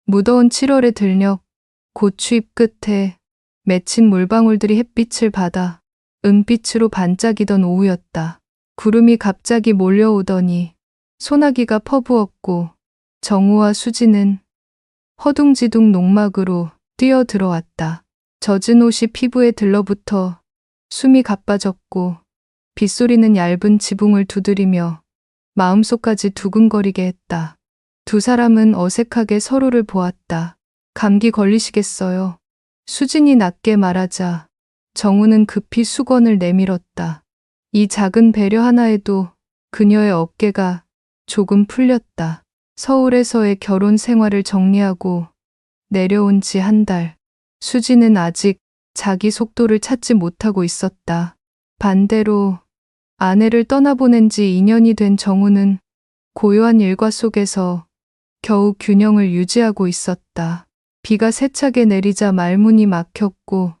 무더운 7월의 들녘, 고추잎 끝에 맺힌 물방울들이 햇빛을 받아 은빛으로 반짝이던 오후였다. 구름이 갑자기 몰려오더니 소나기가 퍼부었고 정우와 수지는 허둥지둥 농막으로 뛰어들어왔다. 젖은 옷이 피부에 들러붙어 숨이 가빠졌고 빗소리는 얇은 지붕을 두드리며 마음속까지 두근거리게 했다. 두 사람은 어색하게 서로를 보았다. 감기 걸리시겠어요? 수진이 낮게 말하자 정우는 급히 수건을 내밀었다. 이 작은 배려 하나에도 그녀의 어깨가 조금 풀렸다. 서울에서의 결혼 생활을 정리하고 내려온 지 한 달. 수지는 아직 자기 속도를 찾지 못하고 있었다. 반대로 아내를 떠나보낸 지 2년이 된 정우는 고요한 일과 속에서 겨우 균형을 유지하고 있었다. 비가 세차게 내리자 말문이 막혔고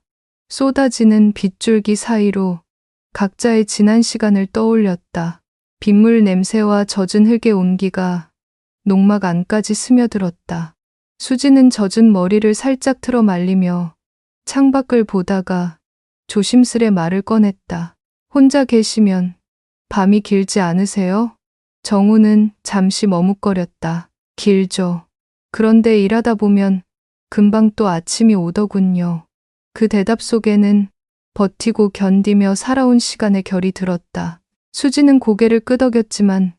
쏟아지는 빗줄기 사이로 각자의 지난 시간을 떠올렸다. 빗물 냄새와 젖은 흙의 온기가 농막 안까지 스며들었다. 수지는 젖은 머리를 살짝 틀어 말리며 창밖을 보다가 조심스레 말을 꺼냈다. 혼자 계시면 밤이 길지 않으세요? 정우는 잠시 머뭇거렸다. 길죠. 그런데 일하다 보면 금방 또 아침이 오더군요. 그 대답 속에는 버티고 견디며 살아온 시간의 결이 들었다. 수지는 고개를 끄덕였지만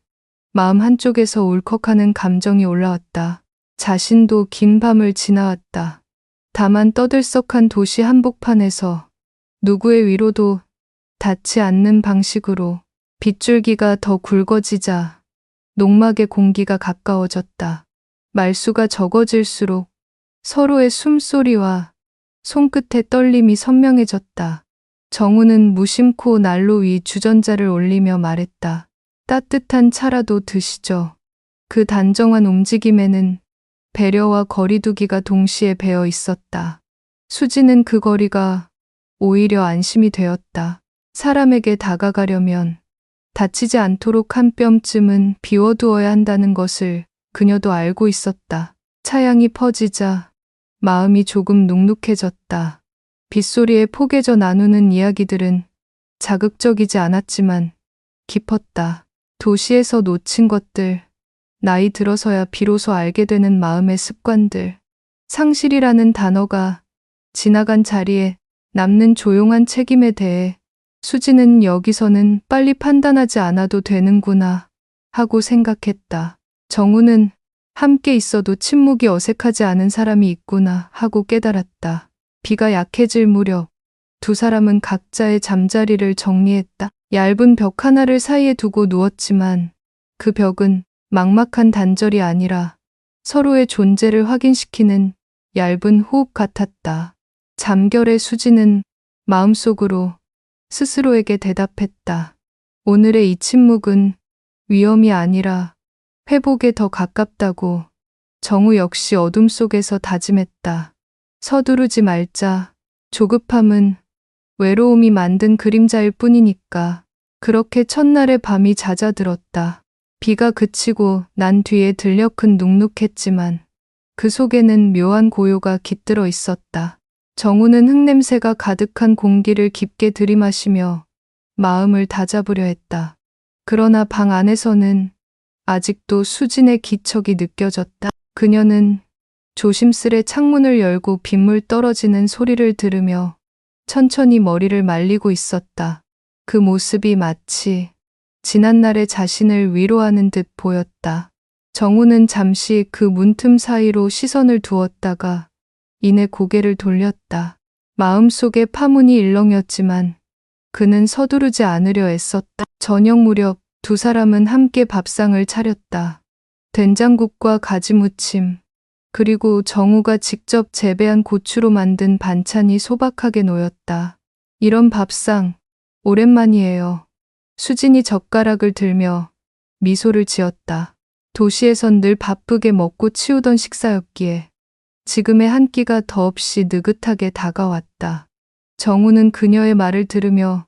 마음 한쪽에서 울컥하는 감정이 올라왔다. 자신도 긴 밤을 지나왔다. 다만 떠들썩한 도시 한복판에서 누구의 위로도 닿지 않는 방식으로 빗줄기가 더 굵어지자 농막의 공기가 가까워졌다. 말수가 적어질수록 서로의 숨소리와 손끝의 떨림이 선명해졌다. 정우는 무심코 난로 위 주전자를 올리며 말했다. 따뜻한 차라도 드시죠. 그 단정한 움직임에는 배려와 거리두기가 동시에 배어 있었다. 수지는 그 거리가 오히려 안심이 되었다. 사람에게 다가가려면 다치지 않도록 한 뼘쯤은 비워두어야 한다는 것을 그녀도 알고 있었다. 차양이 퍼지자 마음이 조금 눅눅해졌다. 빗소리에 포개져 나누는 이야기들은 자극적이지 않았지만 깊었다. 도시에서 놓친 것들, 나이 들어서야 비로소 알게 되는 마음의 습관들, 상실이라는 단어가 지나간 자리에 남는 조용한 책임에 대해 수지는 여기서는 빨리 판단하지 않아도 되는구나 하고 생각했다. 정우는 함께 있어도 침묵이 어색하지 않은 사람이 있구나 하고 깨달았다. 비가 약해질 무렵 두 사람은 각자의 잠자리를 정리했다. 얇은 벽 하나를 사이에 두고 누웠지만 그 벽은 막막한 단절이 아니라 서로의 존재를 확인시키는 얇은 호흡 같았다. 잠결에 수지는 마음속으로 스스로에게 대답했다. 오늘의 이 침묵은 위험이 아니라 회복에 더 가깝다고. 정우 역시 어둠 속에서 다짐했다. 서두르지 말자. 조급함은 외로움이 만든 그림자일 뿐이니까. 그렇게 첫날의 밤이 잦아들었다. 비가 그치고 난 뒤에 들녘은 눅눅했지만 그 속에는 묘한 고요가 깃들어 있었다. 정우는 흙냄새가 가득한 공기를 깊게 들이마시며 마음을 다잡으려 했다. 그러나 방 안에서는 아직도 수진의 기척이 느껴졌다. 그녀는 조심스레 창문을 열고 빗물 떨어지는 소리를 들으며 천천히 머리를 말리고 있었다. 그 모습이 마치 지난날의 자신을 위로하는 듯 보였다. 정우는 잠시 그 문틈 사이로 시선을 두었다가 이내 고개를 돌렸다. 마음속에 파문이 일렁였지만 그는 서두르지 않으려 애썼다. 저녁 무렵 두 사람은 함께 밥상을 차렸다. 된장국과 가지무침, 그리고 정우가 직접 재배한 고추로 만든 반찬이 소박하게 놓였다. 이런 밥상 오랜만이에요. 수진이 젓가락을 들며 미소를 지었다. 도시에선 늘 바쁘게 먹고 치우던 식사였기에 지금의 한 끼가 더없이 느긋하게 다가왔다. 정우는 그녀의 말을 들으며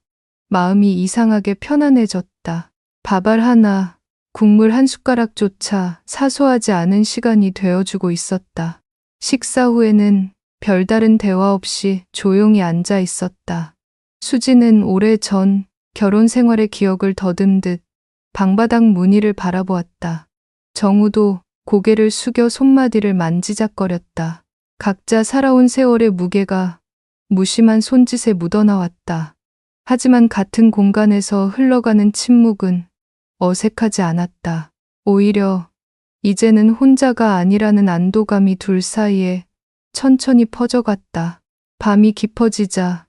마음이 이상하게 편안해졌다. 밥알 하나, 국물 한 숟가락조차 사소하지 않은 시간이 되어주고 있었다. 식사 후에는 별다른 대화 없이 조용히 앉아 있었다. 수지는 오래전 결혼 생활의 기억을 더듬듯 방바닥 무늬를 바라보았다. 정우도 고개를 숙여 손마디를 만지작거렸다. 각자 살아온 세월의 무게가 무심한 손짓에 묻어나왔다. 하지만 같은 공간에서 흘러가는 침묵은 어색하지 않았다. 오히려 이제는 혼자가 아니라는 안도감이 둘 사이에 천천히 퍼져갔다. 밤이 깊어지자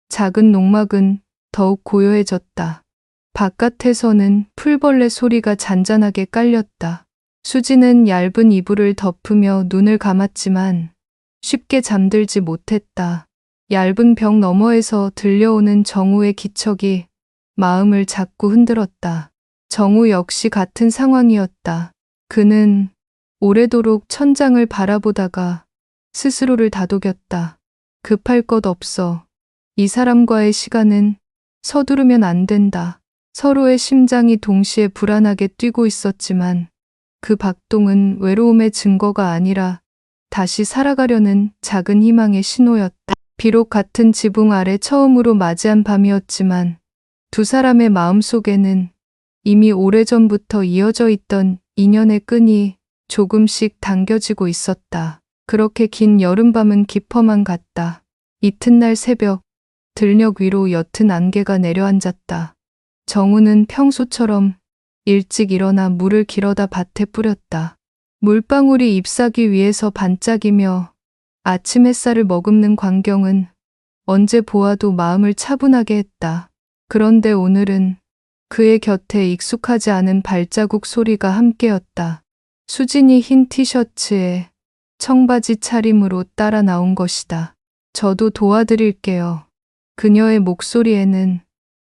작은 농막은 더욱 고요해졌다. 바깥에서는 풀벌레 소리가 잔잔하게 깔렸다. 수지는 얇은 이불을 덮으며 눈을 감았지만 쉽게 잠들지 못했다. 얇은 벽 너머에서 들려오는 정우의 기척이 마음을 자꾸 흔들었다. 정우 역시 같은 상황이었다. 그는 오래도록 천장을 바라보다가 스스로를 다독였다. 급할 것 없어. 이 사람과의 시간은 서두르면 안 된다. 서로의 심장이 동시에 불안하게 뛰고 있었지만 그 박동은 외로움의 증거가 아니라 다시 살아가려는 작은 희망의 신호였다. 비록 같은 지붕 아래 처음으로 맞이한 밤이었지만 두 사람의 마음속에는 이미 오래전부터 이어져 있던 인연의 끈이 조금씩 당겨지고 있었다. 그렇게 긴 여름밤은 깊어만 갔다. 이튿날 새벽, 들녘 위로 옅은 안개가 내려앉았다. 정우는 평소처럼 일찍 일어나 물을 길어다 밭에 뿌렸다. 물방울이 잎사귀 위에서 반짝이며 아침 햇살을 머금는 광경은 언제 보아도 마음을 차분하게 했다. 그런데 오늘은 그의 곁에 익숙하지 않은 발자국 소리가 함께였다. 수진이 흰 티셔츠에 청바지 차림으로 따라 나온 것이다. 저도 도와드릴게요. 그녀의 목소리에는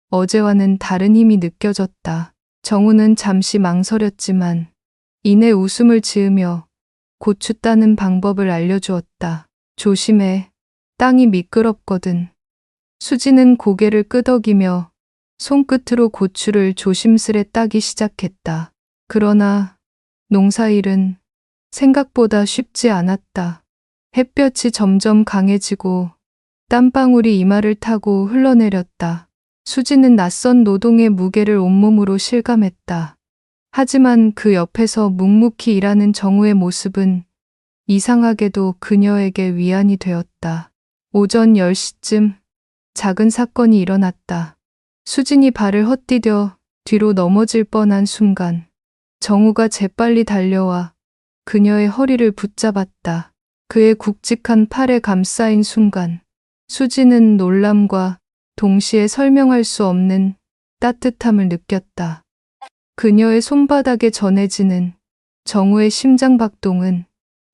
어제와는 다른 힘이 느껴졌다. 정우는 잠시 망설였지만 이내 웃음을 지으며 고추 따는 방법을 알려주었다. 조심해. 땅이 미끄럽거든. 수지는 고개를 끄덕이며 손끝으로 고추를 조심스레 따기 시작했다. 그러나 농사일은 생각보다 쉽지 않았다. 햇볕이 점점 강해지고 땀방울이 이마를 타고 흘러내렸다. 수지는 낯선 노동의 무게를 온몸으로 실감했다. 하지만 그 옆에서 묵묵히 일하는 정우의 모습은 이상하게도 그녀에게 위안이 되었다. 오전 10시쯤 작은 사건이 일어났다. 수진이 발을 헛디뎌 뒤로 넘어질 뻔한 순간 정우가 재빨리 달려와 그녀의 허리를 붙잡았다. 그의 굵직한 팔에 감싸인 순간 수지는 놀람과 동시에 설명할 수 없는 따뜻함을 느꼈다. 그녀의 손바닥에 전해지는 정우의 심장 박동은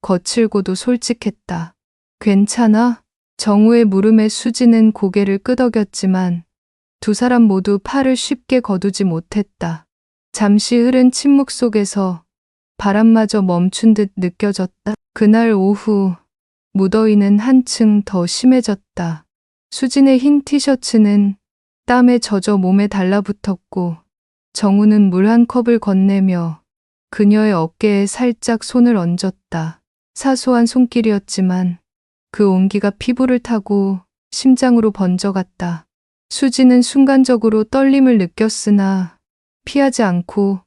거칠고도 솔직했다. 괜찮아? 정우의 물음에 수지는 고개를 끄덕였지만 두 사람 모두 팔을 쉽게 거두지 못했다. 잠시 흐른 침묵 속에서 바람마저 멈춘 듯 느껴졌다. 그날 오후 무더위는 한층 더 심해졌다. 수진의 흰 티셔츠는 땀에 젖어 몸에 달라붙었고 정우는 물 한 컵을 건네며 그녀의 어깨에 살짝 손을 얹었다. 사소한 손길이었지만 그 온기가 피부를 타고 심장으로 번져갔다. 수지는 순간적으로 떨림을 느꼈으나 피하지 않고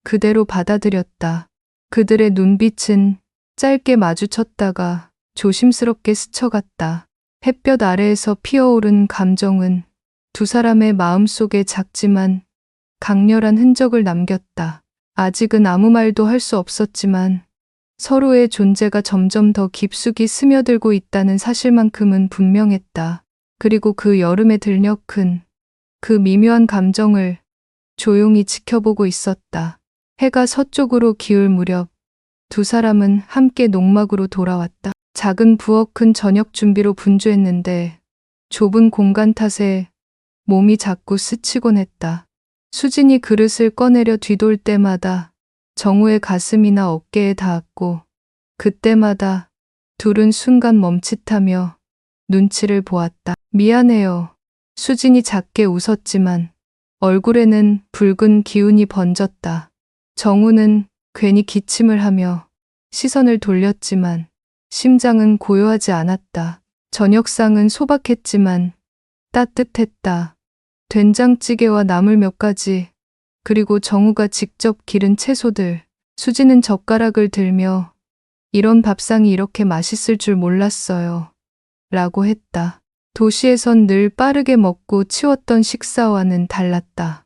그대로 받아들였다. 그들의 눈빛은 짧게 마주쳤다가 조심스럽게 스쳐갔다. 햇볕 아래에서 피어오른 감정은 두 사람의 마음속에 작지만 강렬한 흔적을 남겼다. 아직은 아무 말도 할 수 없었지만 서로의 존재가 점점 더 깊숙이 스며들고 있다는 사실만큼은 분명했다. 그리고 그 여름의 들녘은 그 미묘한 감정을 조용히 지켜보고 있었다. 해가 서쪽으로 기울 무렵 두 사람은 함께 농막으로 돌아왔다. 작은 부엌은 저녁 준비로 분주했는데 좁은 공간 탓에 몸이 자꾸 스치곤 했다. 수진이 그릇을 꺼내려 뒤돌 때마다 정우의 가슴이나 어깨에 닿았고 그때마다 둘은 순간 멈칫하며 눈치를 보았다. 미안해요. 수진이 작게 웃었지만 얼굴에는 붉은 기운이 번졌다. 정우는 괜히 기침을 하며 시선을 돌렸지만 심장은 고요하지 않았다. 저녁상은 소박했지만 따뜻했다. 된장찌개와 나물 몇 가지, 그리고 정우가 직접 기른 채소들. 수지는 젓가락을 들며 이런 밥상이 이렇게 맛있을 줄 몰랐어요. 라고 했다. 도시에선 늘 빠르게 먹고 치웠던 식사와는 달랐다.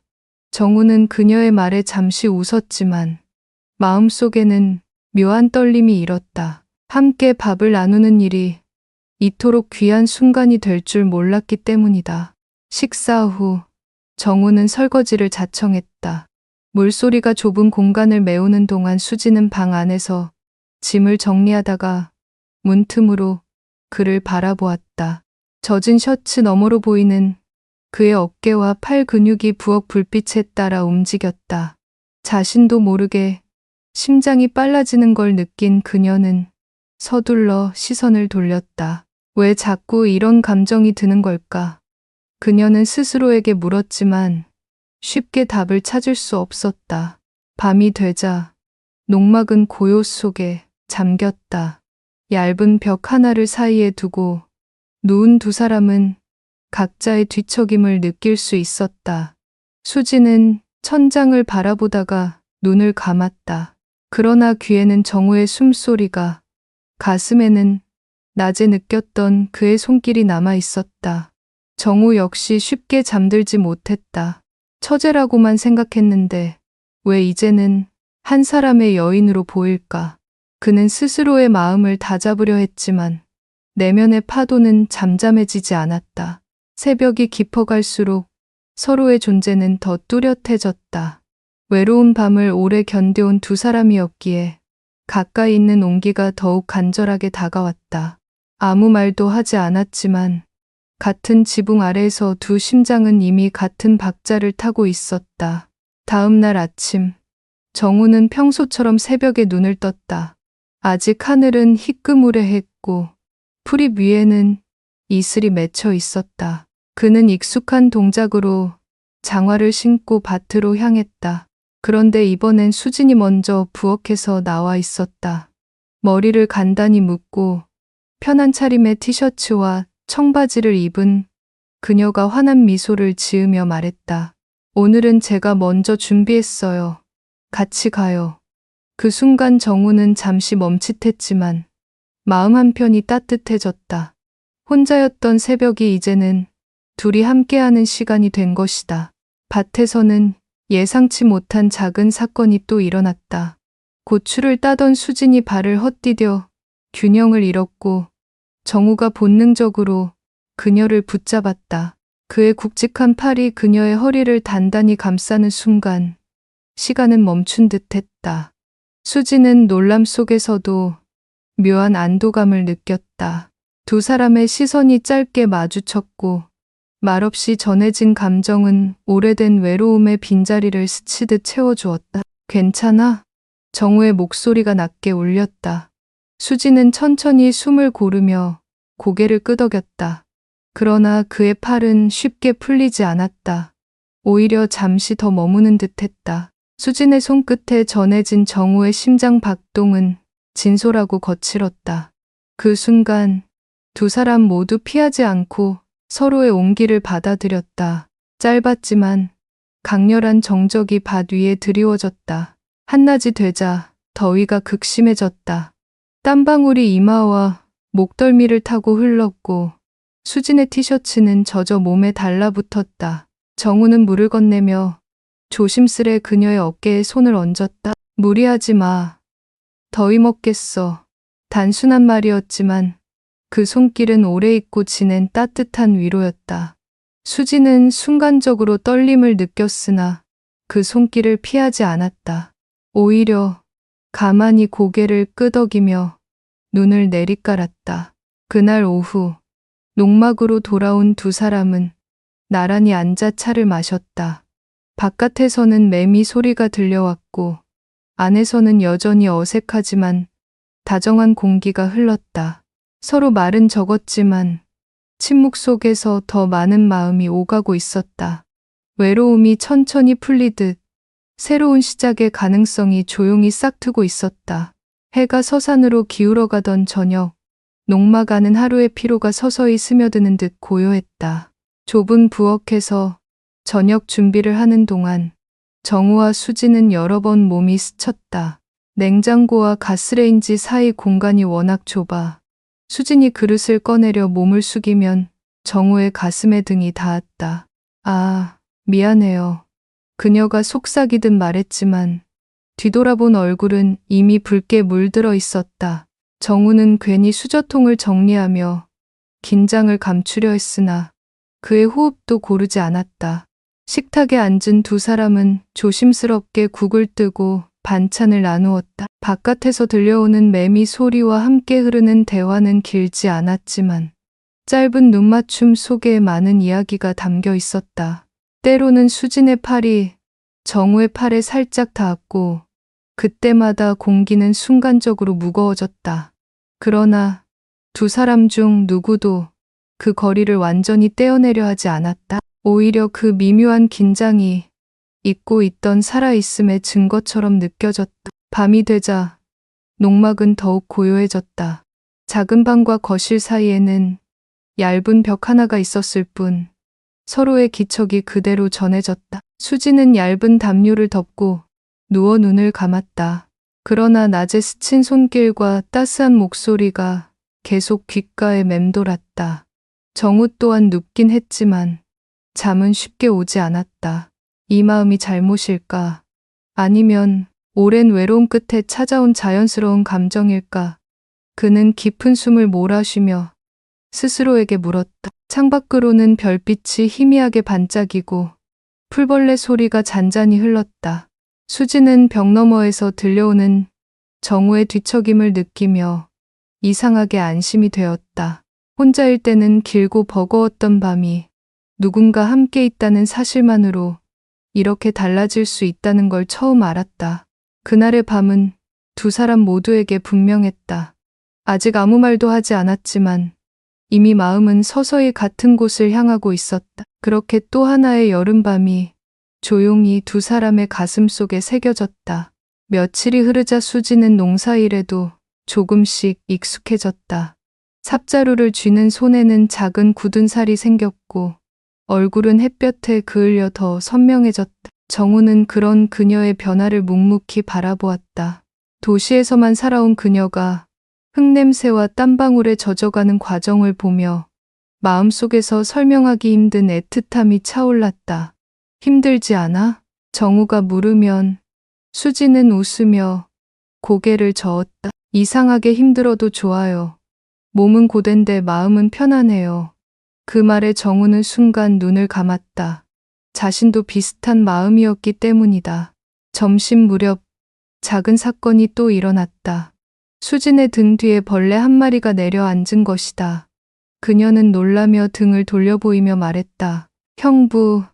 정우는 그녀의 말에 잠시 웃었지만 마음속에는 묘한 떨림이 일었다. 함께 밥을 나누는 일이 이토록 귀한 순간이 될 줄 몰랐기 때문이다. 식사 후 정우는 설거지를 자청했다. 물소리가 좁은 공간을 메우는 동안 수지는 방 안에서 짐을 정리하다가 문틈으로 그를 바라보았다. 젖은 셔츠 너머로 보이는 그의 어깨와 팔 근육이 부엌 불빛에 따라 움직였다. 자신도 모르게 심장이 빨라지는 걸 느낀 그녀는 서둘러 시선을 돌렸다. 왜 자꾸 이런 감정이 드는 걸까? 그녀는 스스로에게 물었지만 쉽게 답을 찾을 수 없었다. 밤이 되자 농막은 고요 속에 잠겼다. 얇은 벽 하나를 사이에 두고 누운 두 사람은 각자의 뒤척임을 느낄 수 있었다. 수지는 천장을 바라보다가 눈을 감았다. 그러나 귀에는 정우의 숨소리가, 가슴에는 낮에 느꼈던 그의 손길이 남아 있었다. 정우 역시 쉽게 잠들지 못했다. 처제라고만 생각했는데 왜 이제는 한 사람의 여인으로 보일까? 그는 스스로의 마음을 다잡으려 했지만 내면의 파도는 잠잠해지지 않았다. 새벽이 깊어갈수록 서로의 존재는 더 뚜렷해졌다. 외로운 밤을 오래 견뎌온 두 사람이었기에 가까이 있는 온기가 더욱 간절하게 다가왔다. 아무 말도 하지 않았지만 같은 지붕 아래에서 두 심장은 이미 같은 박자를 타고 있었다. 다음 날 아침, 정우는 평소처럼 새벽에 눈을 떴다. 아직 하늘은 희끄무레했고 풀잎 위에는 이슬이 맺혀 있었다. 그는 익숙한 동작으로 장화를 신고 밭으로 향했다. 그런데 이번엔 수진이 먼저 부엌에서 나와 있었다. 머리를 간단히 묶고 편한 차림의 티셔츠와 청바지를 입은 그녀가 환한 미소를 지으며 말했다. 오늘은 제가 먼저 준비했어요. 같이 가요. 그 순간 정우는 잠시 멈칫했지만 마음 한편이 따뜻해졌다. 혼자였던 새벽이 이제는 둘이 함께하는 시간이 된 것이다. 밭에서는 예상치 못한 작은 사건이 또 일어났다. 고추를 따던 수진이 발을 헛디뎌 균형을 잃었고 정우가 본능적으로 그녀를 붙잡았다. 그의 굵직한 팔이 그녀의 허리를 단단히 감싸는 순간 시간은 멈춘 듯했다. 수지는 놀람 속에서도 묘한 안도감을 느꼈다. 두 사람의 시선이 짧게 마주쳤고 말없이 전해진 감정은 오래된 외로움의 빈자리를 스치듯 채워주었다. 괜찮아? 정우의 목소리가 낮게 울렸다. 수지는 천천히 숨을 고르며 고개를 끄덕였다. 그러나 그의 팔은 쉽게 풀리지 않았다. 오히려 잠시 더 머무는 듯했다. 수진의 손끝에 전해진 정우의 심장 박동은 진솔하고 거칠었다. 그 순간 두 사람 모두 피하지 않고 서로의 온기를 받아들였다. 짧았지만 강렬한 정적이 밭 위에 드리워졌다. 한낮이 되자 더위가 극심해졌다. 땀방울이 이마와 목덜미를 타고 흘렀고 수진의 티셔츠는 젖어 몸에 달라붙었다. 정우는 물을 건네며 조심스레 그녀의 어깨에 손을 얹었다. 무리하지 마. 더위 먹겠어. 단순한 말이었지만 그 손길은 오래 잊고 지낸 따뜻한 위로였다. 수지는 순간적으로 떨림을 느꼈으나 그 손길을 피하지 않았다. 오히려 가만히 고개를 끄덕이며 눈을 내리깔았다. 그날 오후 농막으로 돌아온 두 사람은 나란히 앉아 차를 마셨다. 바깥에서는 매미 소리가 들려왔고 안에서는 여전히 어색하지만 다정한 공기가 흘렀다. 서로 말은 적었지만 침묵 속에서 더 많은 마음이 오가고 있었다. 외로움이 천천히 풀리듯 새로운 시작의 가능성이 조용히 싹트고 있었다. 해가 서산으로 기울어가던 저녁, 녹막아는 하루의 피로가 서서히 스며드는 듯 고요했다. 좁은 부엌에서 저녁 준비를 하는 동안 정우와 수지는 여러 번 몸이 스쳤다. 냉장고와 가스레인지 사이 공간이 워낙 좁아 수진이 그릇을 꺼내려 몸을 숙이면 정우의 가슴에 등이 닿았다. 아, 미안해요. 그녀가 속삭이듯 말했지만 뒤돌아본 얼굴은 이미 붉게 물들어 있었다. 정우는 괜히 수저통을 정리하며 긴장을 감추려 했으나 그의 호흡도 고르지 않았다. 식탁에 앉은 두 사람은 조심스럽게 국을 뜨고 반찬을 나누었다. 바깥에서 들려오는 매미 소리와 함께 흐르는 대화는 길지 않았지만 짧은 눈맞춤 속에 많은 이야기가 담겨 있었다. 때로는 수진의 팔이 정우의 팔에 살짝 닿았고 그때마다 공기는 순간적으로 무거워졌다. 그러나 두 사람 중 누구도 그 거리를 완전히 떼어내려 하지 않았다. 오히려 그 미묘한 긴장이 잊고 있던 살아있음의 증거처럼 느껴졌다. 밤이 되자 농막은 더욱 고요해졌다. 작은 방과 거실 사이에는 얇은 벽 하나가 있었을 뿐 서로의 기척이 그대로 전해졌다. 수지는 얇은 담요를 덮고 누워 눈을 감았다. 그러나 낮에 스친 손길과 따스한 목소리가 계속 귓가에 맴돌았다. 정우 또한 눕긴 했지만 잠은 쉽게 오지 않았다. 이 마음이 잘못일까? 아니면 오랜 외로움 끝에 찾아온 자연스러운 감정일까? 그는 깊은 숨을 몰아쉬며 스스로에게 물었다. 창밖으로는 별빛이 희미하게 반짝이고 풀벌레 소리가 잔잔히 흘렀다. 수지는 벽 너머에서 들려오는 정우의 뒤척임을 느끼며 이상하게 안심이 되었다. 혼자일 때는 길고 버거웠던 밤이 누군가 함께 있다는 사실만으로 이렇게 달라질 수 있다는 걸 처음 알았다. 그날의 밤은 두 사람 모두에게 분명했다. 아직 아무 말도 하지 않았지만 이미 마음은 서서히 같은 곳을 향하고 있었다. 그렇게 또 하나의 여름밤이 조용히 두 사람의 가슴 속에 새겨졌다. 며칠이 흐르자 수지는 농사일에도 조금씩 익숙해졌다. 삽자루를 쥐는 손에는 작은 굳은 살이 생겼고 얼굴은 햇볕에 그을려 더 선명해졌다. 정우는 그런 그녀의 변화를 묵묵히 바라보았다. 도시에서만 살아온 그녀가 흙냄새와 땀방울에 젖어가는 과정을 보며 마음속에서 설명하기 힘든 애틋함이 차올랐다. 힘들지 않아? 정우가 물으면 수지는 웃으며 고개를 저었다. 이상하게 힘들어도 좋아요. 몸은 고된데 마음은 편안해요. 그 말에 정우는 순간 눈을 감았다. 자신도 비슷한 마음이었기 때문이다. 점심 무렵 작은 사건이 또 일어났다. 수진의 등 뒤에 벌레 한 마리가 내려앉은 것이다. 그녀는 놀라며 등을 돌려보이며 말했다. 형부,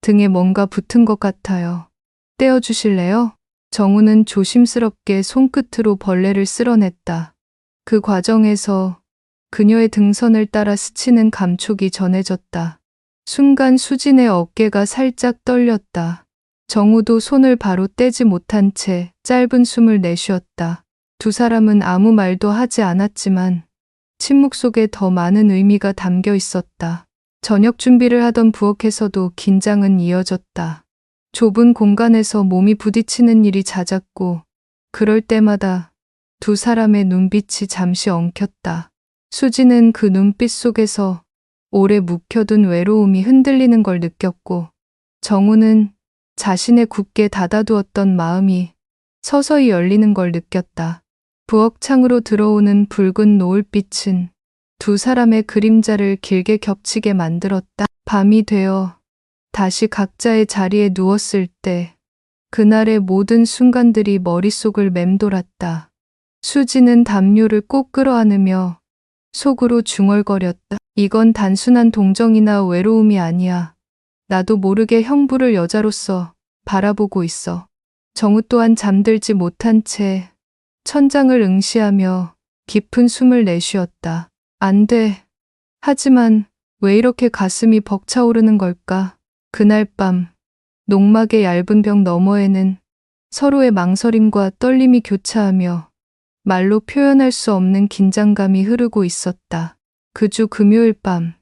등에 뭔가 붙은 것 같아요. 떼어주실래요? 정우는 조심스럽게 손끝으로 벌레를 쓸어냈다. 그 과정에서 그녀의 등선을 따라 스치는 감촉이 전해졌다. 순간 수진의 어깨가 살짝 떨렸다. 정우도 손을 바로 떼지 못한 채 짧은 숨을 내쉬었다. 두 사람은 아무 말도 하지 않았지만 침묵 속에 더 많은 의미가 담겨 있었다. 저녁 준비를 하던 부엌에서도 긴장은 이어졌다. 좁은 공간에서 몸이 부딪히는 일이 잦았고 그럴 때마다 두 사람의 눈빛이 잠시 엉켰다. 수지는 그 눈빛 속에서 오래 묵혀둔 외로움이 흔들리는 걸 느꼈고 정우는 자신의 굳게 닫아두었던 마음이 서서히 열리는 걸 느꼈다. 부엌 창으로 들어오는 붉은 노을빛은 두 사람의 그림자를 길게 겹치게 만들었다. 밤이 되어 다시 각자의 자리에 누웠을 때 그날의 모든 순간들이 머릿속을 맴돌았다. 수지는 담요를 꼭 끌어안으며 속으로 중얼거렸다. 이건 단순한 동정이나 외로움이 아니야. 나도 모르게 형부를 여자로서 바라보고 있어. 정우 또한 잠들지 못한 채 천장을 응시하며 깊은 숨을 내쉬었다. 안 돼. 하지만 왜 이렇게 가슴이 벅차오르는 걸까? 그날 밤 농막의 얇은 벽 너머에는 서로의 망설임과 떨림이 교차하며 말로 표현할 수 없는 긴장감이 흐르고 있었다. 그 주 금요일 밤,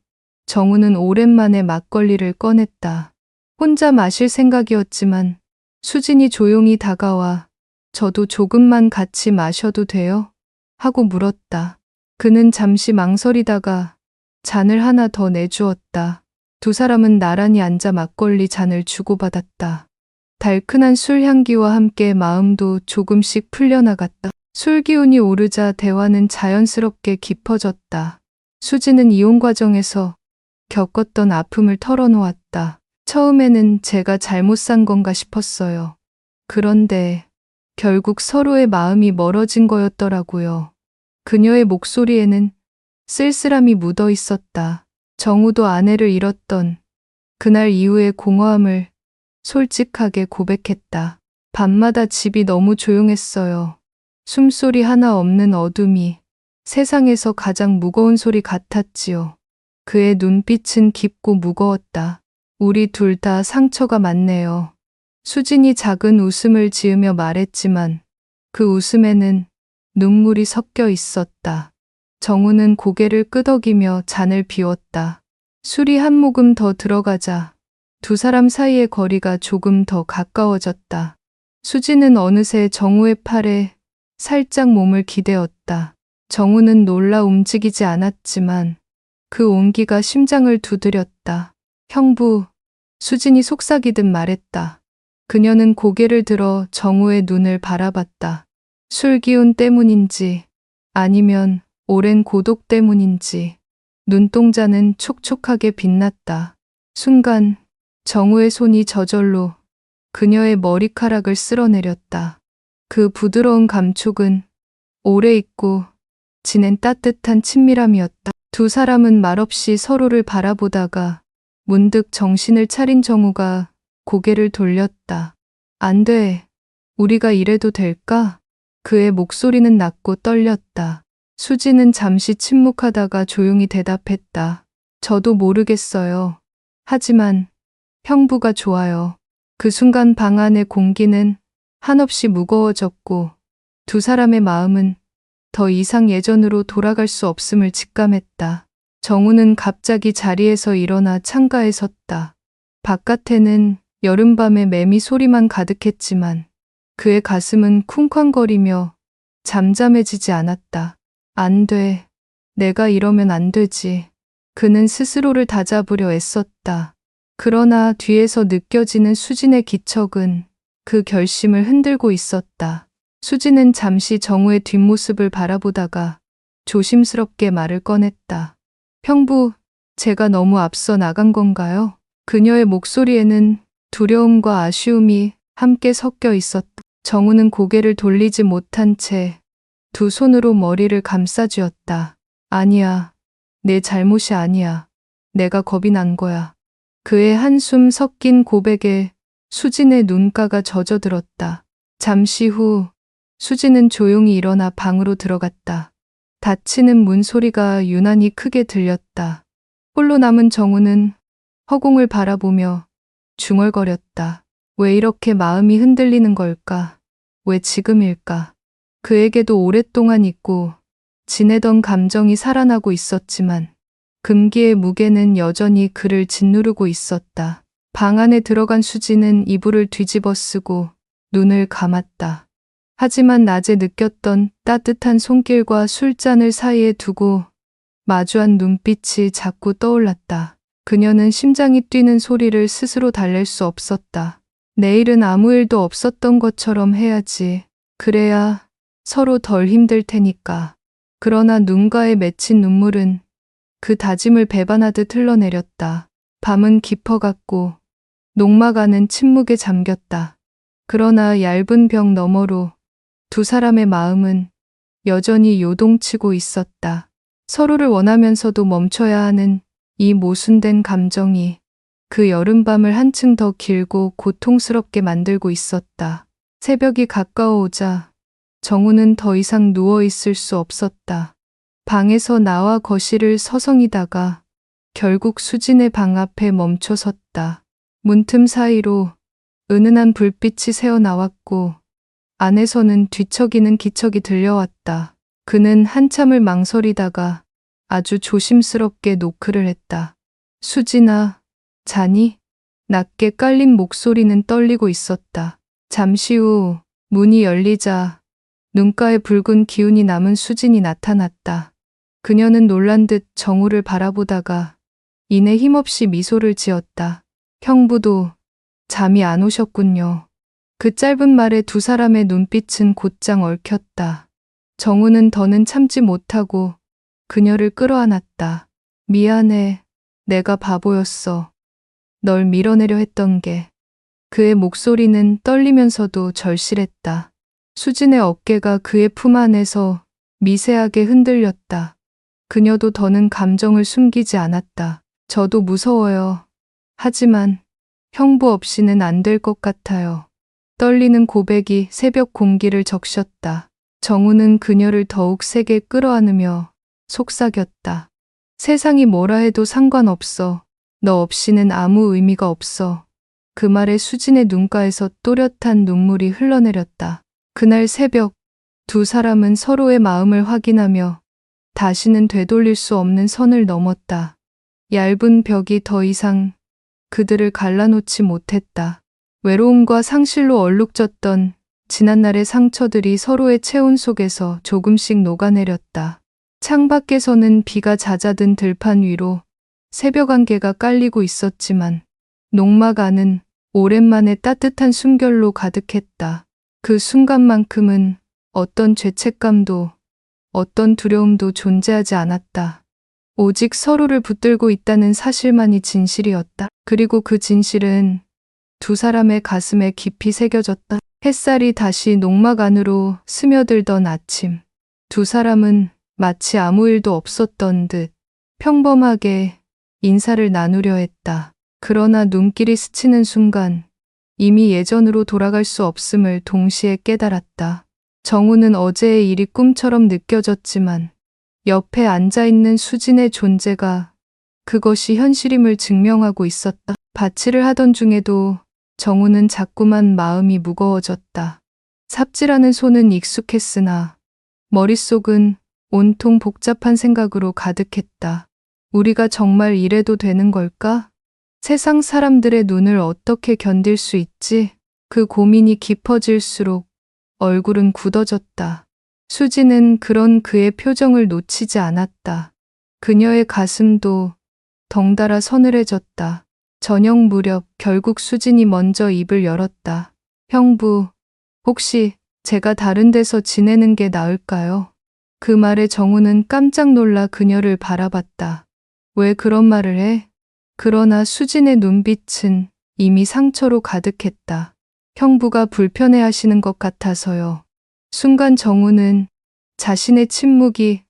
정우는 오랜만에 막걸리를 꺼냈다. 혼자 마실 생각이었지만 수진이 조용히 다가와 저도 조금만 같이 마셔도 돼요? 하고 물었다. 그는 잠시 망설이다가 잔을 하나 더 내주었다. 두 사람은 나란히 앉아 막걸리 잔을 주고받았다. 달큰한 술 향기와 함께 마음도 조금씩 풀려나갔다. 술 기운이 오르자 대화는 자연스럽게 깊어졌다. 수지는 이혼 과정에서 겪었던 아픔을 털어놓았다. 처음에는 제가 잘못 산 건가 싶었어요. 그런데 결국 서로의 마음이 멀어진 거였더라고요. 그녀의 목소리에는 쓸쓸함이 묻어 있었다. 정우도 아내를 잃었던 그날 이후의 공허함을 솔직하게 고백했다. 밤마다 집이 너무 조용했어요. 숨소리 하나 없는 어둠이 세상에서 가장 무거운 소리 같았지요. 그의 눈빛은 깊고 무거웠다. 우리 둘 다 상처가 많네요. 수진이 작은 웃음을 지으며 말했지만 그 웃음에는 눈물이 섞여 있었다. 정우는 고개를 끄덕이며 잔을 비웠다. 술이 한 모금 더 들어가자 두 사람 사이의 거리가 조금 더 가까워졌다. 수지는 어느새 정우의 팔에 살짝 몸을 기대었다. 정우는 놀라 움직이지 않았지만 그 온기가 심장을 두드렸다. 형부, 수진이 속삭이듯 말했다. 그녀는 고개를 들어 정우의 눈을 바라봤다. 술 기운 때문인지 아니면 오랜 고독 때문인지 눈동자는 촉촉하게 빛났다. 순간 정우의 손이 저절로 그녀의 머리카락을 쓸어내렸다. 그 부드러운 감촉은 오래 있고 지낸 따뜻한 친밀함이었다. 두 사람은 말없이 서로를 바라보다가 문득 정신을 차린 정우가 고개를 돌렸다. 안 돼. 우리가 이래도 될까? 그의 목소리는 낮고 떨렸다. 수지는 잠시 침묵하다가 조용히 대답했다. 저도 모르겠어요. 하지만 형부가 좋아요. 그 순간 방 안의 공기는 한없이 무거워졌고 두 사람의 마음은 더 이상 예전으로 돌아갈 수 없음을 직감했다. 정우는 갑자기 자리에서 일어나 창가에 섰다. 바깥에는 여름밤의 매미 소리만 가득했지만 그의 가슴은 쿵쾅거리며 잠잠해지지 않았다. 안 돼. 내가 이러면 안 되지. 그는 스스로를 다잡으려 애썼다. 그러나 뒤에서 느껴지는 수진의 기척은 그 결심을 흔들고 있었다. 수진은 잠시 정우의 뒷모습을 바라보다가 조심스럽게 말을 꺼냈다. 형부, 제가 너무 앞서 나간 건가요? 그녀의 목소리에는 두려움과 아쉬움이 함께 섞여 있었다. 정우는 고개를 돌리지 못한 채 두 손으로 머리를 감싸쥐었다. 아니야. 내 잘못이 아니야. 내가 겁이 난 거야. 그의 한숨 섞인 고백에 수진의 눈가가 젖어들었다. 잠시 후 수진은 조용히 일어나 방으로 들어갔다. 닫히는 문 소리가 유난히 크게 들렸다. 홀로 남은 정우는 허공을 바라보며 중얼거렸다. 왜 이렇게 마음이 흔들리는 걸까? 왜 지금일까? 그에게도 오랫동안 잊고 지내던 감정이 살아나고 있었지만 금기의 무게는 여전히 그를 짓누르고 있었다. 방 안에 들어간 수지는 이불을 뒤집어 쓰고 눈을 감았다. 하지만 낮에 느꼈던 따뜻한 손길과 술잔을 사이에 두고 마주한 눈빛이 자꾸 떠올랐다. 그녀는 심장이 뛰는 소리를 스스로 달랠 수 없었다. 내일은 아무 일도 없었던 것처럼 해야지. 그래야 서로 덜 힘들 테니까. 그러나 눈가에 맺힌 눈물은 그 다짐을 배반하듯 흘러내렸다. 밤은 깊어갔고 녹막아는 침묵에 잠겼다. 그러나 얇은 벽 너머로 두 사람의 마음은 여전히 요동치고 있었다. 서로를 원하면서도 멈춰야 하는 이 모순된 감정이 그 여름밤을 한층 더 길고 고통스럽게 만들고 있었다. 새벽이 가까워오자 정우는 더 이상 누워있을 수 없었다. 방에서 나와 거실을 서성이다가 결국 수진의 방 앞에 멈춰섰다. 문틈 사이로 은은한 불빛이 새어나왔고 안에서는 뒤척이는 기척이 들려왔다. 그는 한참을 망설이다가 아주 조심스럽게 노크를 했다. 수진아, 자니? 낮게 깔린 목소리는 떨리고 있었다. 잠시 후 문이 열리자 눈가에 붉은 기운이 남은 수진이 나타났다. 그녀는 놀란 듯 정우를 바라보다가 이내 힘없이 미소를 지었다. 형부도 잠이 안 오셨군요. 그 짧은 말에 두 사람의 눈빛은 곧장 얽혔다. 정우는 더는 참지 못하고 그녀를 끌어안았다. 미안해. 내가 바보였어. 널 밀어내려 했던 게. 그의 목소리는 떨리면서도 절실했다. 수진의 어깨가 그의 품 안에서 미세하게 흔들렸다. 그녀도 더는 감정을 숨기지 않았다. 저도 무서워요. 하지만 형부 없이는 안 될 것 같아요. 떨리는 고백이 새벽 공기를 적셨다. 정우는 그녀를 더욱 세게 끌어안으며 속삭였다. 세상이 뭐라 해도 상관없어. 너 없이는 아무 의미가 없어. 그 말에 수진의 눈가에서 또렷한 눈물이 흘러내렸다. 그날 새벽 두 사람은 서로의 마음을 확인하며 다시는 되돌릴 수 없는 선을 넘었다. 얇은 벽이 더 이상 그들을 갈라놓지 못했다. 외로움과 상실로 얼룩졌던 지난날의 상처들이 서로의 체온 속에서 조금씩 녹아내렸다. 창밖에서는 비가 잦아든 들판 위로 새벽 안개가 깔리고 있었지만 농막 안은 오랜만에 따뜻한 숨결로 가득했다. 그 순간만큼은 어떤 죄책감도 어떤 두려움도 존재하지 않았다. 오직 서로를 붙들고 있다는 사실만이 진실이었다. 그리고 그 진실은 두 사람의 가슴에 깊이 새겨졌다. 햇살이 다시 농막 안으로 스며들던 아침. 두 사람은 마치 아무 일도 없었던 듯 평범하게 인사를 나누려 했다. 그러나 눈길이 스치는 순간 이미 예전으로 돌아갈 수 없음을 동시에 깨달았다. 정우는 어제의 일이 꿈처럼 느껴졌지만 옆에 앉아있는 수진의 존재가 그것이 현실임을 증명하고 있었다. 바치를 하던 중에도 정우는 자꾸만 마음이 무거워졌다. 삽질하는 손은 익숙했으나 머릿속은 온통 복잡한 생각으로 가득했다. 우리가 정말 이래도 되는 걸까? 세상 사람들의 눈을 어떻게 견딜 수 있지? 그 고민이 깊어질수록 얼굴은 굳어졌다. 수지는 그런 그의 표정을 놓치지 않았다. 그녀의 가슴도 덩달아 서늘해졌다. 저녁 무렵 결국 수진이 먼저 입을 열었다. 형부, 혹시 제가 다른 데서 지내는 게 나을까요? 그 말에 정우는 깜짝 놀라 그녀를 바라봤다. 왜 그런 말을 해? 그러나 수진의 눈빛은 이미 상처로 가득했다. 형부가 불편해하시는 것 같아서요. 순간 정우는 자신의 침묵이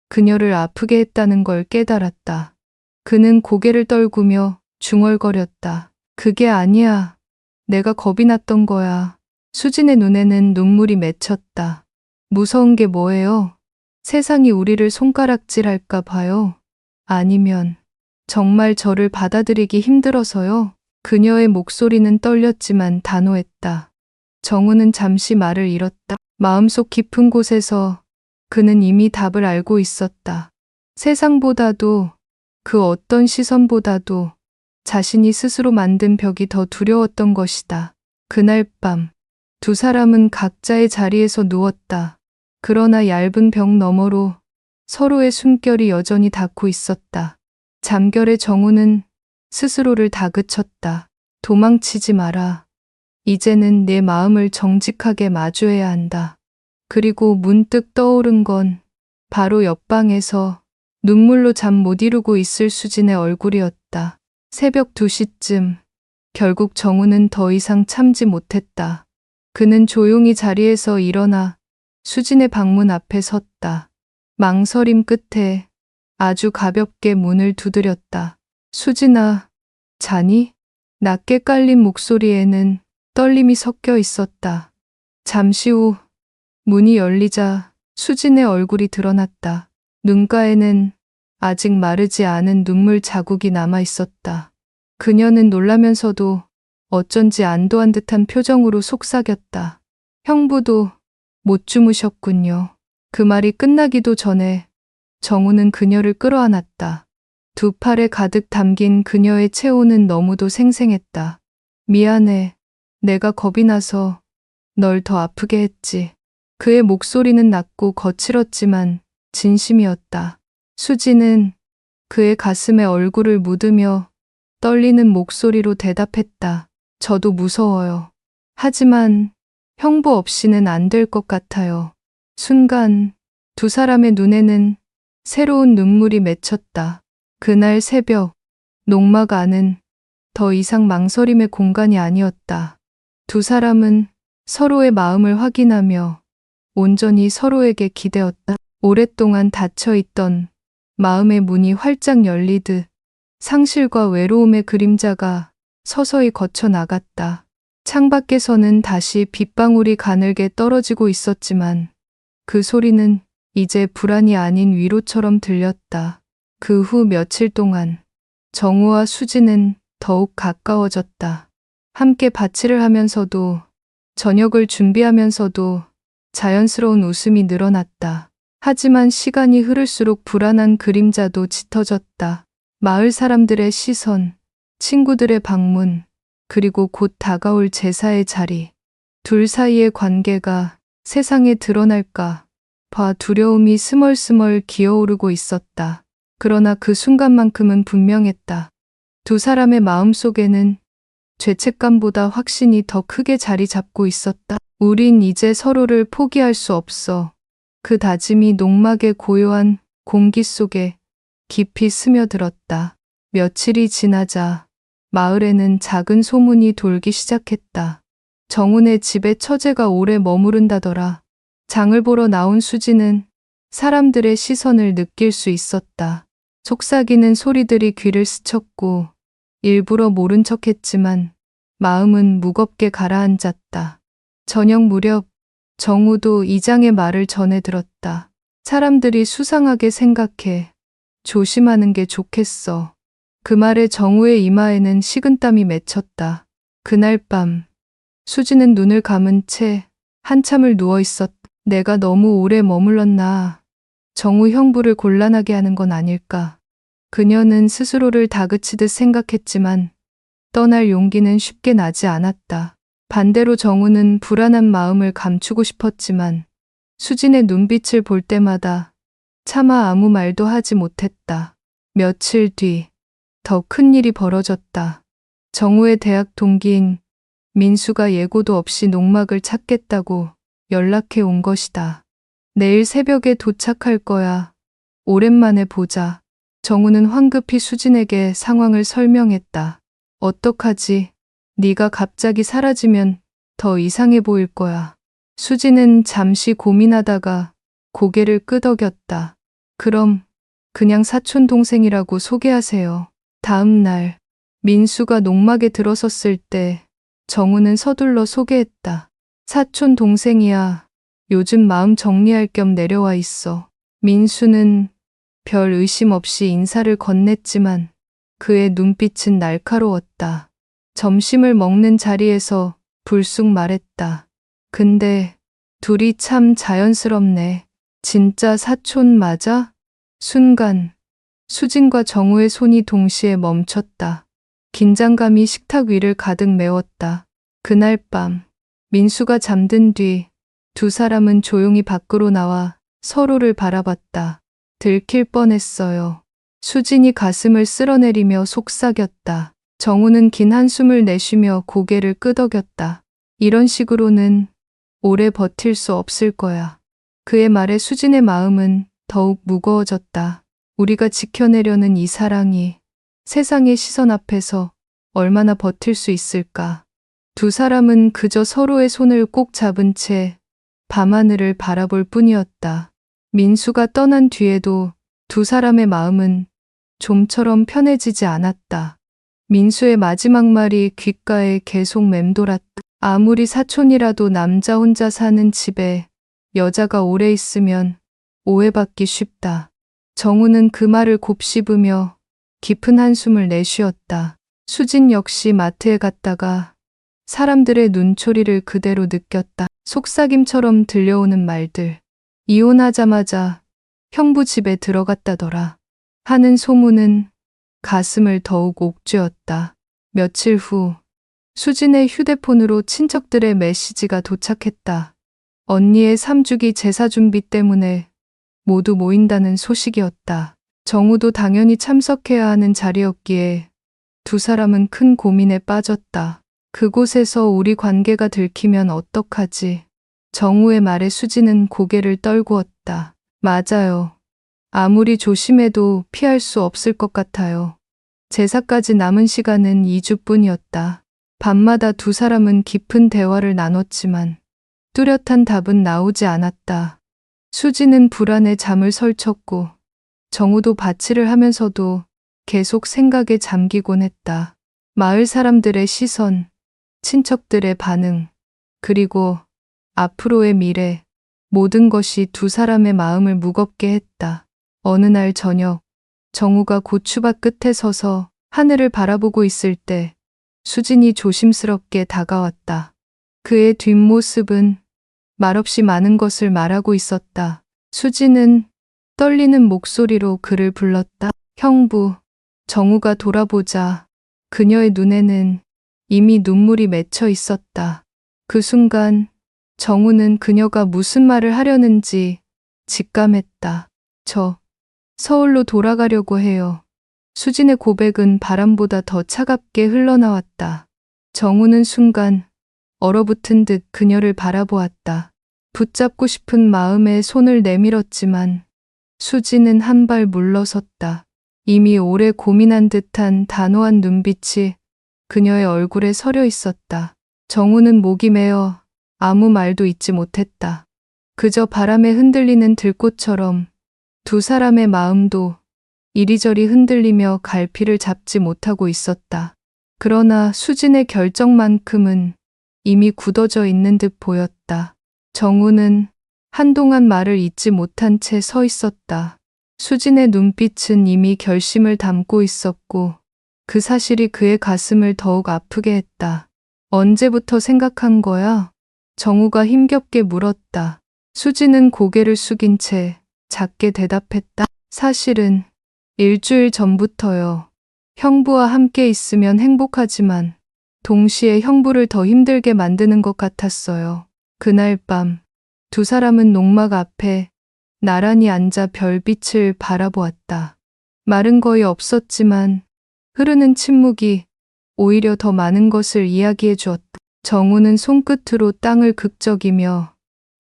그녀를 아프게 했다는 걸 깨달았다. 그는 고개를 떨구며 중얼거렸다. 그게 아니야. 내가 겁이 났던 거야. 수진의 눈에는 눈물이 맺혔다. 무서운 게 뭐예요? 세상이 우리를 손가락질할까 봐요. 아니면 정말 저를 받아들이기 힘들어서요. 그녀의 목소리는 떨렸지만 단호했다. 정우는 잠시 말을 잃었다. 마음속 깊은 곳에서 그는 이미 답을 알고 있었다. 세상보다도 그 어떤 시선보다도 자신이 스스로 만든 벽이 더 두려웠던 것이다. 그날 밤 두 사람은 각자의 자리에서 누웠다. 그러나 얇은 벽 너머로 서로의 숨결이 여전히 닿고 있었다. 잠결에 정우는 스스로를 다그쳤다. 도망치지 마라. 이제는 내 마음을 정직하게 마주해야 한다. 그리고 문득 떠오른 건 바로 옆방에서 눈물로 잠 못 이루고 있을 수진의 얼굴이었다. 새벽 2시쯤 결국 정우는 더 이상 참지 못했다. 그는 조용히 자리에서 일어나 수진의 방문 앞에 섰다. 망설임 끝에 아주 가볍게 문을 두드렸다. 수진아, 자니? 낮게 깔린 목소리에는 떨림이 섞여 있었다. 잠시 후 문이 열리자 수진의 얼굴이 드러났다. 눈가에는 아직 마르지 않은 눈물 자국이 남아 있었다. 그녀는 놀라면서도 어쩐지 안도한 듯한 표정으로 속삭였다. 형부도 못 주무셨군요. 그 말이 끝나기도 전에 정우는 그녀를 끌어안았다. 두 팔에 가득 담긴 그녀의 체온은 너무도 생생했다. 미안해. 내가 겁이 나서 널 더 아프게 했지. 그의 목소리는 낮고 거칠었지만 진심이었다. 수지는 그의 가슴에 얼굴을 묻으며 떨리는 목소리로 대답했다. 저도 무서워요. 하지만 형부 없이는 안 될 것 같아요. 순간 두 사람의 눈에는 새로운 눈물이 맺혔다. 그날 새벽, 농막 안은 더 이상 망설임의 공간이 아니었다. 두 사람은 서로의 마음을 확인하며 온전히 서로에게 기대었다. 오랫동안 닫혀있던 마음의 문이 활짝 열리듯 상실과 외로움의 그림자가 서서히 거쳐 나갔다. 창밖에서는 다시 빗방울이 가늘게 떨어지고 있었지만 그 소리는 이제 불안이 아닌 위로처럼 들렸다. 그 후 며칠 동안 정우와 수지는 더욱 가까워졌다. 함께 밭일을 하면서도 저녁을 준비하면서도 자연스러운 웃음이 늘어났다. 하지만 시간이 흐를수록 불안한 그림자도 짙어졌다. 마을 사람들의 시선, 친구들의 방문, 그리고 곧 다가올 제사의 자리. 둘 사이의 관계가 세상에 드러날까 봐 두려움이 스멀스멀 기어오르고 있었다. 그러나 그 순간만큼은 분명했다. 두 사람의 마음속에는 죄책감보다 확신이 더 크게 자리 잡고 있었다. 우린 이제 서로를 포기할 수 없어. 그 다짐이 농막의 고요한 공기 속에 깊이 스며들었다. 며칠이 지나자 마을에는 작은 소문이 돌기 시작했다. 정훈의 집에 처제가 오래 머무른다더라. 장을 보러 나온 수지는 사람들의 시선을 느낄 수 있었다. 속삭이는 소리들이 귀를 스쳤고 일부러 모른 척했지만 마음은 무겁게 가라앉았다. 저녁 무렵 정우도 이장의 말을 전해 들었다. 사람들이 수상하게 생각해. 조심하는 게 좋겠어. 그 말에 정우의 이마에는 식은땀이 맺혔다. 그날 밤 수지는 눈을 감은 채 한참을 누워 있었다. 내가 너무 오래 머물렀나. 정우 형부를 곤란하게 하는 건 아닐까. 그녀는 스스로를 다그치듯 생각했지만 떠날 용기는 쉽게 나지 않았다. 반대로 정우는 불안한 마음을 감추고 싶었지만 수진의 눈빛을 볼 때마다 차마 아무 말도 하지 못했다. 며칠 뒤 더 큰 일이 벌어졌다. 정우의 대학 동기인 민수가 예고도 없이 농막을 찾겠다고 연락해 온 것이다. 내일 새벽에 도착할 거야. 오랜만에 보자. 정우는 황급히 수진에게 상황을 설명했다. 어떡하지? 네가 갑자기 사라지면 더 이상해 보일 거야. 수진은 잠시 고민하다가 고개를 끄덕였다. 그럼 그냥 사촌 동생이라고 소개하세요. 다음 날 민수가 농막에 들어섰을 때 정우는 서둘러 소개했다. 사촌 동생이야. 요즘 마음 정리할 겸 내려와 있어. 민수는 별 의심 없이 인사를 건넸지만 그의 눈빛은 날카로웠다. 점심을 먹는 자리에서 불쑥 말했다. 근데 둘이 참 자연스럽네. 진짜 사촌 맞아? 순간 수진과 정우의 손이 동시에 멈췄다. 긴장감이 식탁 위를 가득 메웠다. 그날 밤 민수가 잠든 뒤 두 사람은 조용히 밖으로 나와 서로를 바라봤다. 들킬 뻔했어요. 수진이 가슴을 쓸어내리며 속삭였다. 정우는 긴 한숨을 내쉬며 고개를 끄덕였다. 이런 식으로는 오래 버틸 수 없을 거야. 그의 말에 수진의 마음은 더욱 무거워졌다. 우리가 지켜내려는 이 사랑이 세상의 시선 앞에서 얼마나 버틸 수 있을까. 두 사람은 그저 서로의 손을 꼭 잡은 채 밤하늘을 바라볼 뿐이었다. 민수가 떠난 뒤에도 두 사람의 마음은 좀처럼 편해지지 않았다. 민수의 마지막 말이 귓가에 계속 맴돌았다. 아무리 사촌이라도 남자 혼자 사는 집에 여자가 오래 있으면 오해받기 쉽다. 정우는 그 말을 곱씹으며 깊은 한숨을 내쉬었다. 수진 역시 마트에 갔다가 사람들의 눈초리를 그대로 느꼈다. 속삭임처럼 들려오는 말들. 이혼하자마자 형부 집에 들어갔다더라 하는 소문은 가슴을 더욱 옥죄었다. 며칠 후 수진의 휴대폰으로 친척들의 메시지가 도착했다. 언니의 3주기 제사 준비 때문에 모두 모인다는 소식이었다. 정우도 당연히 참석해야 하는 자리였기에 두 사람은 큰 고민에 빠졌다. 그곳에서 우리 관계가 들키면 어떡하지? 정우의 말에 수진은 고개를 떨구었다. 맞아요. 아무리 조심해도 피할 수 없을 것 같아요. 제사까지 남은 시간은 2주뿐이었다. 밤마다 두 사람은 깊은 대화를 나눴지만 뚜렷한 답은 나오지 않았다. 수진은 불안에 잠을 설쳤고 정우도 바치를 하면서도 계속 생각에 잠기곤 했다. 마을 사람들의 시선, 친척들의 반응, 그리고 앞으로의 미래, 모든 것이 두 사람의 마음을 무겁게 했다. 어느 날 저녁, 정우가 고추밭 끝에 서서 하늘을 바라보고 있을 때 수진이 조심스럽게 다가왔다. 그의 뒷모습은 말없이 많은 것을 말하고 있었다. 수진은 떨리는 목소리로 그를 불렀다. 형부. 정우가 돌아보자 그녀의 눈에는 이미 눈물이 맺혀 있었다. 그 순간 정우는 그녀가 무슨 말을 하려는지 직감했다. 저 서울로 돌아가려고 해요. 수진의 고백은 바람보다 더 차갑게 흘러나왔다. 정우는 순간 얼어붙은 듯 그녀를 바라보았다. 붙잡고 싶은 마음에 손을 내밀었지만 수진은 한 발 물러섰다. 이미 오래 고민한 듯한 단호한 눈빛이 그녀의 얼굴에 서려 있었다. 정우는 목이 메어 아무 말도 잇지 못했다. 그저 바람에 흔들리는 들꽃처럼 두 사람의 마음도 이리저리 흔들리며 갈피를 잡지 못하고 있었다. 그러나 수진의 결정만큼은 이미 굳어져 있는 듯 보였다. 정우는 한동안 말을 잇지 못한 채 서 있었다. 수진의 눈빛은 이미 결심을 담고 있었고 그 사실이 그의 가슴을 더욱 아프게 했다. 언제부터 생각한 거야? 정우가 힘겹게 물었다. 수진은 고개를 숙인 채 작게 대답했다. 사실은 일주일 전부터요. 형부와 함께 있으면 행복하지만 동시에 형부를 더 힘들게 만드는 것 같았어요. 그날 밤 두 사람은 농막 앞에 나란히 앉아 별빛을 바라보았다. 말은 거의 없었지만 흐르는 침묵이 오히려 더 많은 것을 이야기해 주었다. 정우는 손끝으로 땅을 극적이며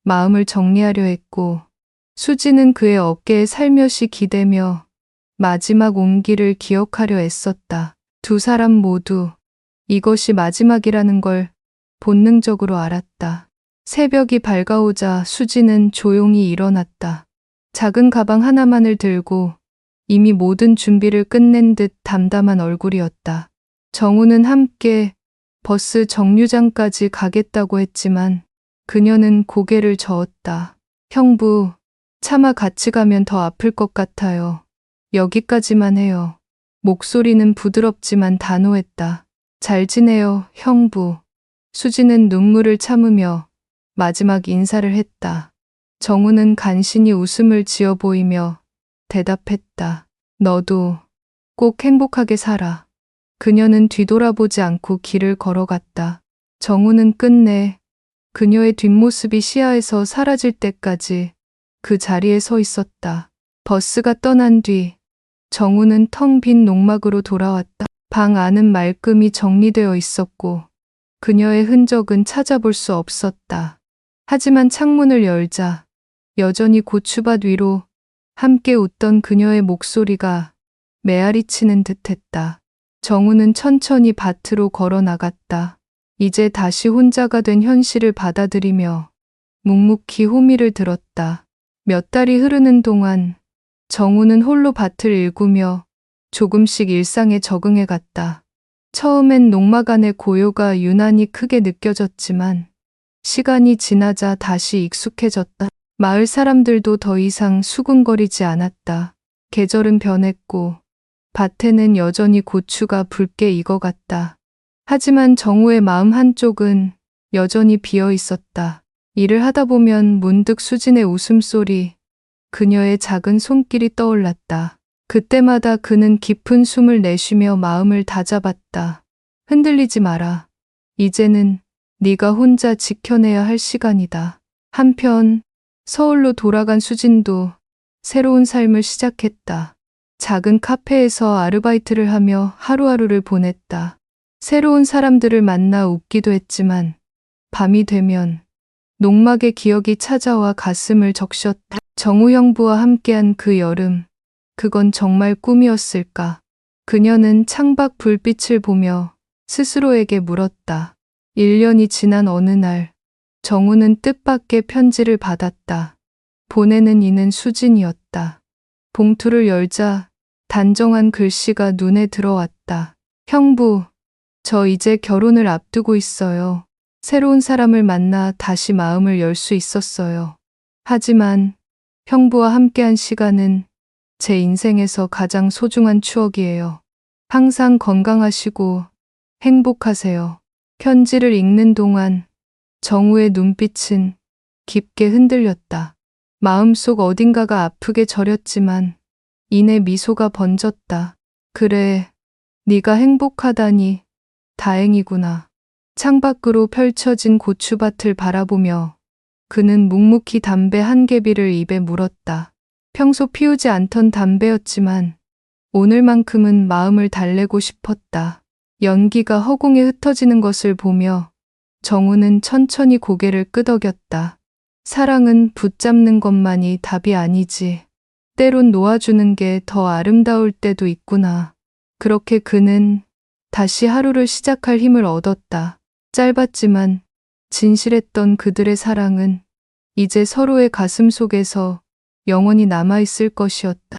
마음을 정리하려 했고 수지는 그의 어깨에 살며시 기대며 마지막 온기를 기억하려 애썼다. 두 사람 모두 이것이 마지막이라는 걸 본능적으로 알았다. 새벽이 밝아오자 수지는 조용히 일어났다. 작은 가방 하나만을 들고 이미 모든 준비를 끝낸 듯 담담한 얼굴이었다. 정우는 함께 버스 정류장까지 가겠다고 했지만 그녀는 고개를 저었다. 형부, 차마 같이 가면 더 아플 것 같아요. 여기까지만 해요. 목소리는 부드럽지만 단호했다. 잘 지내요, 형부. 수지는 눈물을 참으며 마지막 인사를 했다. 정우는 간신히 웃음을 지어 보이며 대답했다. 너도 꼭 행복하게 살아. 그녀는 뒤돌아보지 않고 길을 걸어갔다. 정우는 끝내 그녀의 뒷모습이 시야에서 사라질 때까지 그 자리에 서 있었다. 버스가 떠난 뒤 정우는 텅 빈 농막으로 돌아왔다. 방 안은 말끔히 정리되어 있었고 그녀의 흔적은 찾아볼 수 없었다. 하지만 창문을 열자 여전히 고추밭 위로 함께 웃던 그녀의 목소리가 메아리 치는 듯했다. 정우는 천천히 밭으로 걸어 나갔다. 이제 다시 혼자가 된 현실을 받아들이며 묵묵히 호미를 들었다. 몇 달이 흐르는 동안 정우는 홀로 밭을 일구며 조금씩 일상에 적응해 갔다. 처음엔 농막 안의 고요가 유난히 크게 느껴졌지만 시간이 지나자 다시 익숙해졌다. 마을 사람들도 더 이상 수군거리지 않았다. 계절은 변했고 밭에는 여전히 고추가 붉게 익어갔다. 하지만 정우의 마음 한쪽은 여전히 비어 있었다. 일을 하다 보면 문득 수진의 웃음소리, 그녀의 작은 손길이 떠올랐다. 그때마다 그는 깊은 숨을 내쉬며 마음을 다잡았다. 흔들리지 마라. 이제는 네가 혼자 지켜내야 할 시간이다. 한편 서울로 돌아간 수진도 새로운 삶을 시작했다. 작은 카페에서 아르바이트를 하며 하루하루를 보냈다. 새로운 사람들을 만나 웃기도 했지만 밤이 되면 농막의 기억이 찾아와 가슴을 적셨다. 정우 형부와 함께한 그 여름, 그건 정말 꿈이었을까? 그녀는 창밖 불빛을 보며 스스로에게 물었다. 1년이 지난 어느 날, 정우는 뜻밖의 편지를 받았다. 보내는 이는 수진이었다. 봉투를 열자 단정한 글씨가 눈에 들어왔다. 형부, 저 이제 결혼을 앞두고 있어요. 새로운 사람을 만나 다시 마음을 열 수 있었어요. 하지만 형부와 함께한 시간은 제 인생에서 가장 소중한 추억이에요. 항상 건강하시고 행복하세요. 편지를 읽는 동안 정우의 눈빛은 깊게 흔들렸다. 마음속 어딘가가 아프게 저렸지만 이내 미소가 번졌다. 그래, 네가 행복하다니 다행이구나. 창밖으로 펼쳐진 고추밭을 바라보며 그는 묵묵히 담배 한 개비를 입에 물었다. 평소 피우지 않던 담배였지만 오늘만큼은 마음을 달래고 싶었다. 연기가 허공에 흩어지는 것을 보며 정우는 천천히 고개를 끄덕였다. 사랑은 붙잡는 것만이 답이 아니지. 때론 놓아주는 게 더 아름다울 때도 있구나. 그렇게 그는 다시 하루를 시작할 힘을 얻었다. 짧았지만 진실했던 그들의 사랑은 이제 서로의 가슴 속에서 영원히 남아있을 것이었다.